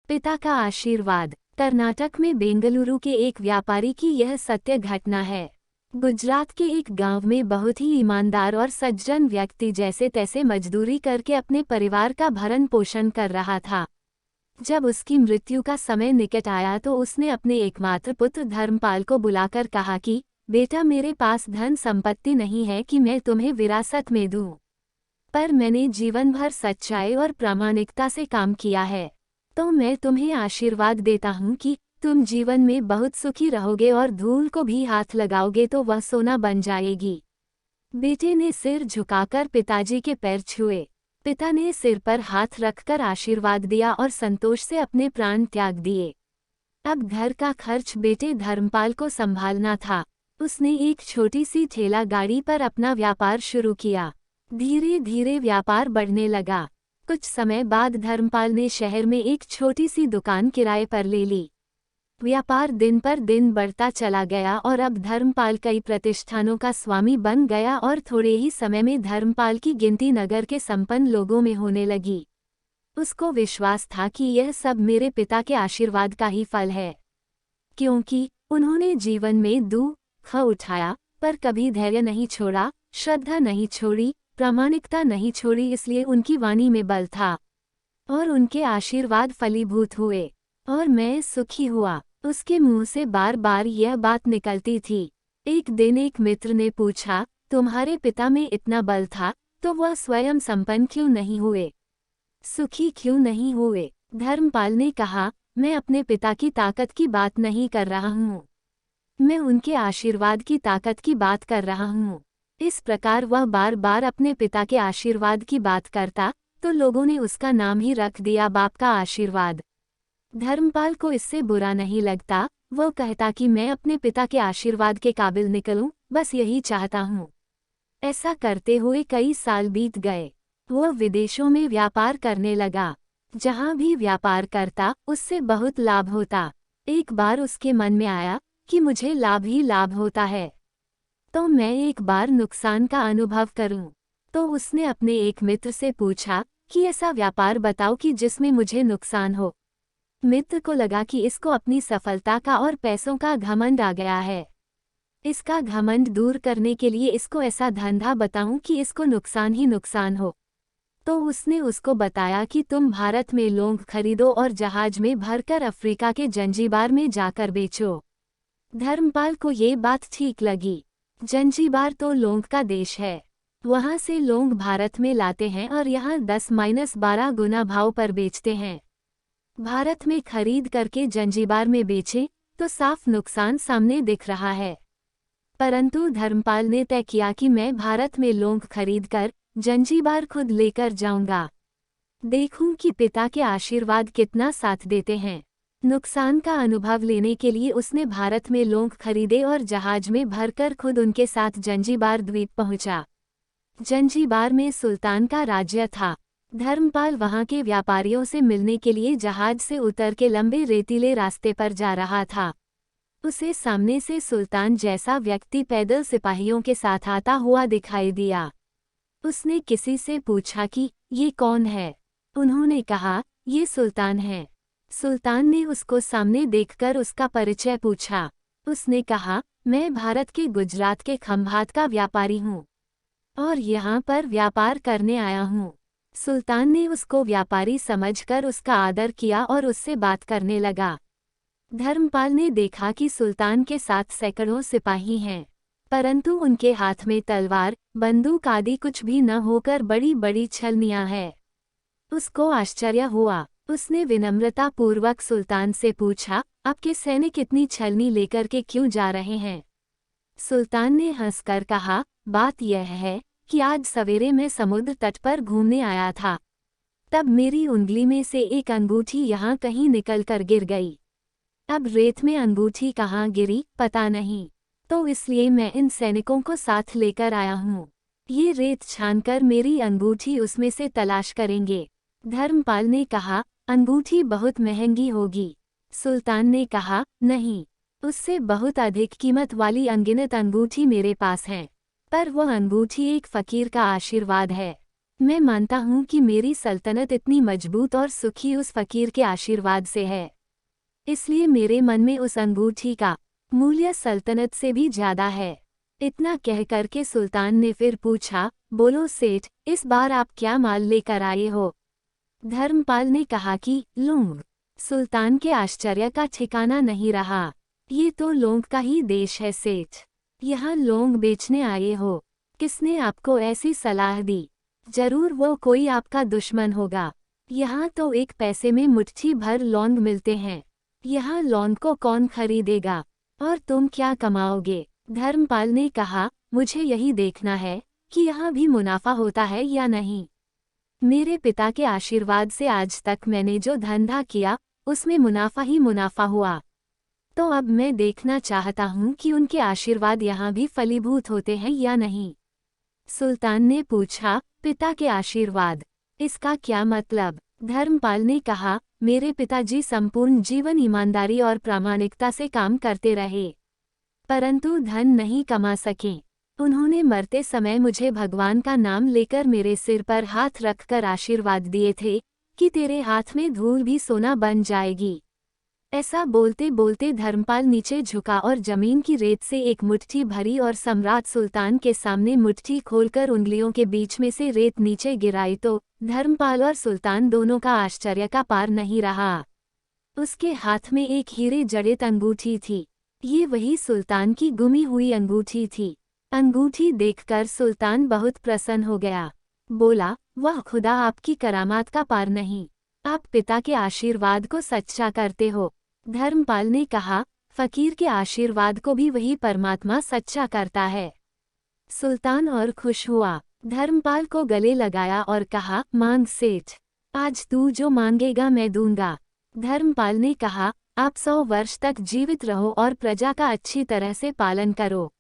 पिता का आशीर्वाद। कर्नाटक में बेंगलुरु के एक व्यापारी की यह सत्य घटना है। गुजरात के एक गांव में बहुत ही ईमानदार और सज्जन व्यक्ति जैसे तैसे मजदूरी करके अपने परिवार का भरण पोषण कर रहा था। जब उसकी मृत्यु का समय निकट आया तो उसने अपने एकमात्र पुत्र धर्मपाल को बुलाकर कहा कि बेटा, मेरे पास धन संपत्ति नहीं है कि मैं तुम्हें विरासत में दूं, पर मैंने जीवन भर सच्चाई और प्रामाणिकता से काम किया है, तो मैं तुम्हें आशीर्वाद देता हूँ कि तुम जीवन में बहुत सुखी रहोगे और धूल को भी हाथ लगाओगे तो वह सोना बन जाएगी। बेटे ने सिर झुकाकर पिताजी के पैर छुए। पिता ने सिर पर हाथ रखकर आशीर्वाद दिया और संतोष से अपने प्राण त्याग दिए। अब घर का खर्च बेटे धर्मपाल को संभालना था। उसने एक छोटी सी ठेला गाड़ी पर अपना व्यापार शुरू किया। धीरे धीरे व्यापार बढ़ने लगा। कुछ समय बाद धर्मपाल ने शहर में एक छोटी सी दुकान किराए पर ले ली। व्यापार दिन पर दिन बढ़ता चला गया और अब धर्मपाल कई प्रतिष्ठानों का स्वामी बन गया और थोड़े ही समय में धर्मपाल की गिनती नगर के संपन्न लोगों में होने लगी। उसको विश्वास था कि यह सब मेरे पिता के आशीर्वाद का ही फल है, क्योंकि उन्होंने जीवन में दुख उठाया पर कभी धैर्य नहीं छोड़ा, श्रद्धा नहीं छोड़ी, प्रामाणिकता नहीं छोड़ी, इसलिए उनकी वाणी में बल था और उनके आशीर्वाद फलीभूत हुए और मैं सुखी हुआ। उसके मुंह से बार बार यह बात निकलती थी। एक दिन एक मित्र ने पूछा, तुम्हारे पिता में इतना बल था तो वह स्वयं संपन्न क्यों नहीं हुए, सुखी क्यों नहीं हुए? धर्मपाल ने कहा, मैं अपने पिता की ताकत की बात नहीं कर रहा हूँ, मैं उनके आशीर्वाद की ताकत की बात कर रहा हूँ। इस प्रकार वह बार बार अपने पिता के आशीर्वाद की बात करता तो लोगों ने उसका नाम ही रख दिया बाप का आशीर्वाद। धर्मपाल को इससे बुरा नहीं लगता। वो कहता कि मैं अपने पिता के आशीर्वाद के काबिल निकलूं, बस यही चाहता हूँ। ऐसा करते हुए कई साल बीत गए। वह विदेशों में व्यापार करने लगा। जहाँ भी व्यापार करता उससे बहुत लाभ होता। एक बार उसके मन में आया कि मुझे लाभ ही लाभ होता है, तो मैं एक बार नुकसान का अनुभव करूं। तो उसने अपने एक मित्र से पूछा कि ऐसा व्यापार बताओ कि जिसमें मुझे नुकसान हो। मित्र को लगा कि इसको अपनी सफलता का और पैसों का घमंड आ गया है। इसका घमंड दूर करने के लिए इसको ऐसा धंधा बताऊं कि इसको नुकसान ही नुकसान हो। तो उसने उसको बताया कि तुम भारत में लौंग खरीदो और जहाज में भरकर अफ्रीका के जंजीबार में जाकर बेचो। धर्मपाल को ये बात ठीक लगी। जंजीबार तो लौंग का देश है, वहाँ से लौंग भारत में लाते हैं और यहाँ 10-12 गुना भाव पर बेचते हैं। भारत में खरीद करके जंजीबार में बेचें तो साफ नुकसान सामने दिख रहा है। परंतु धर्मपाल ने तय किया कि मैं भारत में लौंग खरीदकर जंजीबार खुद लेकर जाऊंगा, देखूं कि पिता के आशीर्वाद कितना साथ देते हैं। नुकसान का अनुभव लेने के लिए उसने भारत में लौंग खरीदे और जहाज में भरकर खुद उनके साथ जंजीबार द्वीप पहुंचा। जंजीबार में सुल्तान का राज्य था। धर्मपाल वहां के व्यापारियों से मिलने के लिए जहाज से उतर के लंबे रेतीले रास्ते पर जा रहा था। उसे सामने से सुल्तान जैसा व्यक्ति पैदल सिपाहियों के साथ आता हुआ दिखाई दिया। उसने किसी से पूछा कि ये कौन है? उन्होंने कहा, ये सुल्तान है। सुल्तान ने उसको सामने देखकर उसका परिचय पूछा। उसने कहा, मैं भारत के गुजरात के खंभात का व्यापारी हूँ और यहाँ पर व्यापार करने आया हूँ। सुल्तान ने उसको व्यापारी समझकर उसका आदर किया और उससे बात करने लगा। धर्मपाल ने देखा कि सुल्तान के साथ सैकड़ों सिपाही हैं, परंतु उनके हाथ में तलवार, बंदूक आदि कुछ भी न होकर बड़ी बड़ी छलनियां हैं। उसको आश्चर्य हुआ। उसने विनम्रता पूर्वक सुल्तान से पूछा, आपके सैनिक इतनी छलनी लेकर के क्यों जा रहे हैं? सुल्तान ने हंसकर कहा, बात यह है कि आज सवेरे मैं समुद्र तट पर घूमने आया था, तब मेरी उंगली में से एक अंगूठी यहाँ कहीं निकल कर गिर गई। अब रेत में अंगूठी कहाँ गिरी पता नहीं, तो इसलिए मैं इन सैनिकों को साथ लेकर आया हूँ। ये रेत छानकर मेरी अंगूठी उसमें से तलाश करेंगे। धर्मपाल ने कहा, अंगूठी बहुत महंगी होगी। सुल्तान ने कहा, नहीं, उससे बहुत अधिक कीमत वाली अनगिनत अंगूठी मेरे पास है, पर वह अंगूठी एक फकीर का आशीर्वाद है। मैं मानता हूँ कि मेरी सल्तनत इतनी मजबूत और सुखी उस फकीर के आशीर्वाद से है। इसलिए मेरे मन में उस अंगूठी का मूल्य सल्तनत से भी ज्यादा है। इतना कह कर के सुल्तान ने फिर पूछा, बोलो सेठ, इस बार आप क्या माल लेकर आए हो? धर्मपाल ने कहा कि लौंग। सुल्तान के आश्चर्य का ठिकाना नहीं रहा। ये तो लौंग का ही देश है सेठ। यहाँ लौंग बेचने आए हो? किसने आपको ऐसी सलाह दी? जरूर वो कोई आपका दुश्मन होगा। यहाँ तो एक पैसे में मुट्ठी भर लौंग मिलते हैं। यहाँ लौंग को कौन खरीदेगा? और तुम क्या कमाओगे? धर्मपाल ने कहा, मुझे यही देखना है कि यहाँ भी मुनाफा होता है या नहीं। मेरे पिता के आशीर्वाद से आज तक मैंने जो धंधा किया उसमें मुनाफा ही मुनाफा हुआ। तो अब मैं देखना चाहता हूँ कि उनके आशीर्वाद यहाँ भी फलीभूत होते हैं या नहीं। सुल्तान ने पूछा, पिता के आशीर्वाद, इसका क्या मतलब? धर्मपाल ने कहा, मेरे पिताजी संपूर्ण जीवन ईमानदारी और प्रामाणिकता से काम करते रहे, परंतु धन नहीं कमा सके। उन्होंने मरते समय मुझे भगवान का नाम लेकर मेरे सिर पर हाथ रखकर आशीर्वाद दिए थे कि तेरे हाथ में धूल भी सोना बन जाएगी। ऐसा बोलते बोलते धर्मपाल नीचे झुका और जमीन की रेत से एक मुट्ठी भरी और सम्राट सुल्तान के सामने मुट्ठी खोलकर उंगलियों के बीच में से रेत नीचे गिराई तो धर्मपाल और सुल्तान दोनों का आश्चर्य का पार नहीं रहा। उसके हाथ में एक हीरे जड़ित अंगूठी थी। ये वही सुल्तान की गुमी हुई अंगूठी थी। अंगूठी देखकर सुल्तान बहुत प्रसन्न हो गया। बोला, वह खुदा आपकी करामात का पार नहीं। आप पिता के आशीर्वाद को सच्चा करते हो। धर्मपाल ने कहा, फकीर के आशीर्वाद को भी वही परमात्मा सच्चा करता है। सुल्तान और खुश हुआ। धर्मपाल को गले लगाया और कहा, मांग सेठ, आज तू जो मांगेगा मैं दूंगा। धर्मपाल ने कहा, आप 100 वर्ष तक जीवित रहो और प्रजा का अच्छी तरह से पालन करो।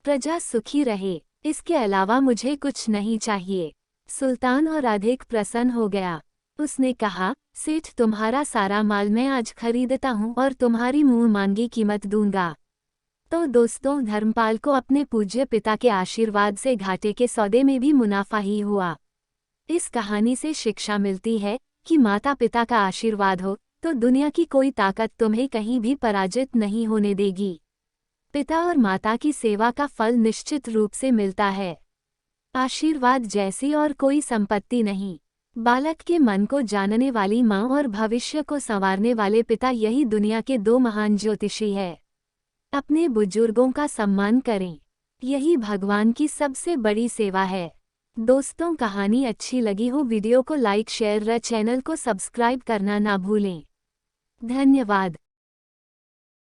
प्रजा सुखी रहे, इसके अलावा मुझे कुछ नहीं चाहिए। सुल्तान और अधिक प्रसन्न हो गया। उसने कहा, सेठ, तुम्हारा सारा माल मैं आज खरीदता हूँ और तुम्हारी मुंह मांगी कीमत दूंगा। तो दोस्तों, धर्मपाल को अपने पूज्य पिता के आशीर्वाद से घाटे के सौदे में भी मुनाफा ही हुआ। इस कहानी से शिक्षा मिलती है कि माता पिता का आशीर्वाद हो तो दुनिया की कोई ताकत तुम्हें कहीं भी पराजित नहीं होने देगी। पिता और माता की सेवा का फल निश्चित रूप से मिलता है। आशीर्वाद जैसी और कोई संपत्ति नहीं। बालक के मन को जानने वाली माँ और भविष्य को संवारने वाले पिता, यही दुनिया के 2 महान ज्योतिषी है। अपने बुजुर्गों का सम्मान करें, यही भगवान की सबसे बड़ी सेवा है। दोस्तों, कहानी अच्छी लगी हो वीडियो को लाइक शेयर व चैनल को सब्सक्राइब करना ना भूलें। धन्यवाद।